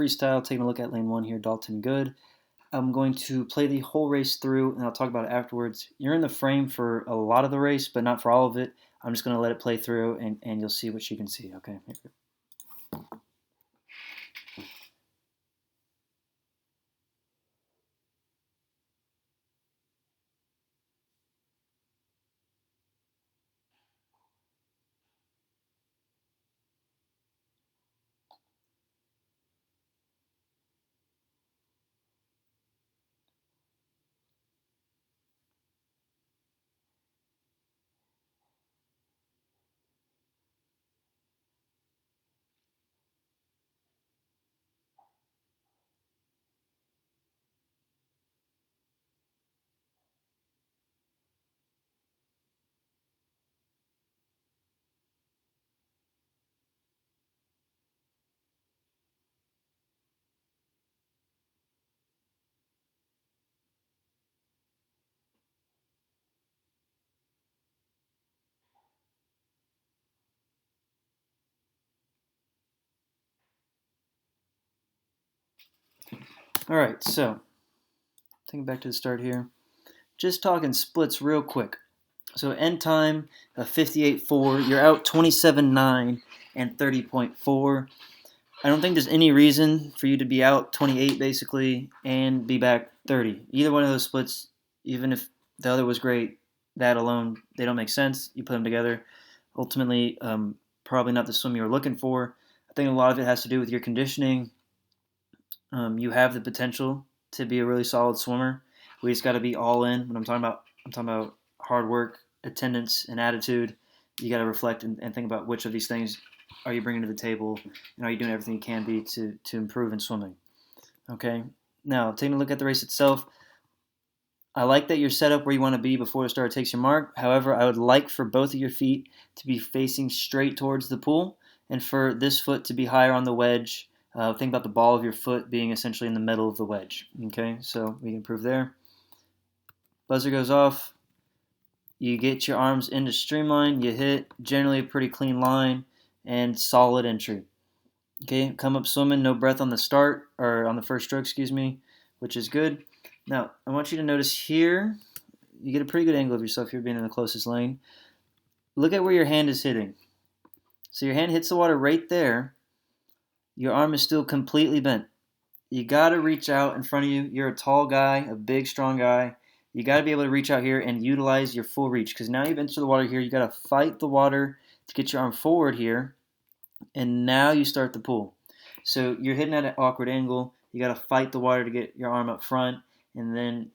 freestyle, taking a look at lane 1 here, Dalton good. I'm going to play the whole race through, and I'll talk about it afterwards. You're in the frame for a lot of the race, but not for all of it. I'm just going to let it play through, and you'll see what you can see, okay? All right, so taking it back to the start here. Just talking splits real quick. So end time of 58.4. You're out 27.9 and 30.4. I don't think there's any reason for you to be out 28 basically and be back 30. Either one of those splits, even if the other was great, that alone, they don't make sense. You put them together. Ultimately, probably not the swim you were looking for. I think a lot of it has to do with your conditioning. You have the potential to be a really solid swimmer. We just got to be all in. When I'm talking about hard work, attendance, and attitude. You got to reflect and think about which of these things are you bringing to the table, and are you doing everything you can be to improve in swimming. Okay. Now, taking a look at the race itself, I like that you're set up where you want to be before the starter takes your mark. However, I would like for both of your feet to be facing straight towards the pool, and for this foot to be higher on the wedge. Think about the ball of your foot being essentially in the middle of the wedge. Okay, so we can improve there. Buzzer goes off. You get your arms into streamline. You hit generally a pretty clean line and solid entry. Okay, come up swimming, no breath on the start, or on the first stroke, excuse me, which is good. Now, I want you to notice here, you get a pretty good angle of yourself here being in the closest lane. Look at where your hand is hitting. So your hand hits the water right there. Your arm is still completely bent. You got to reach out in front of you. You're a tall guy, a big, strong guy. You got to be able to reach out here and utilize your full reach, because now you've entered the water here. You got to fight the water to get your arm forward here, and now you start the pull. So you're hitting at an awkward angle. You got to fight the water to get your arm up front, and then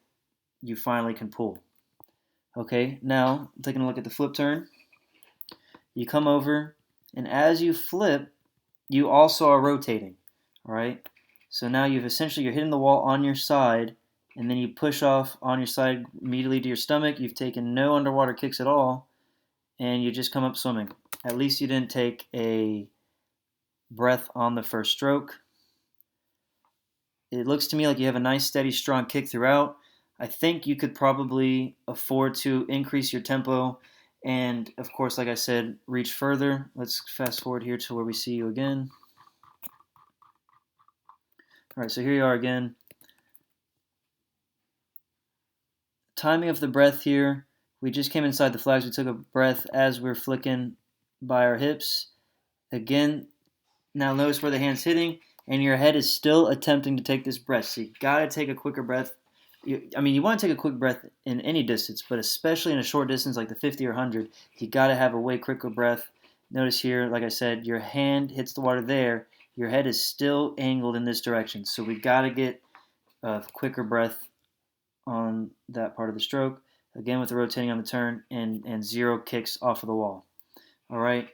you finally can pull. Okay, now taking a look at the flip turn. You come over, and as you flip, you also are rotating. All right. So now you're hitting the wall on your side, and then you push off on your side immediately to your stomach. You've taken no underwater kicks at all, and you just come up swimming. At least you didn't take a breath on the first stroke. It looks to me like you have a nice, steady, strong kick throughout. I think you could probably afford to increase your tempo and, of course, like I said, reach further. Let's fast forward here to where we see you again. All right, so here you are again. Timing of the breath here. We just came inside the flags. We took a breath as we're flicking by our hips. Again, now notice where the hand's hitting, and your head is still attempting to take this breath. So you got to take a quicker breath. You want to take a quick breath in any distance, but especially in a short distance like the 50 or 100, you got to have a way quicker breath. Notice here, like I said, your hand hits the water there. Your head is still angled in this direction. So we got to get a quicker breath on that part of the stroke. Again, with the rotating on the turn and zero kicks off of the wall. All right.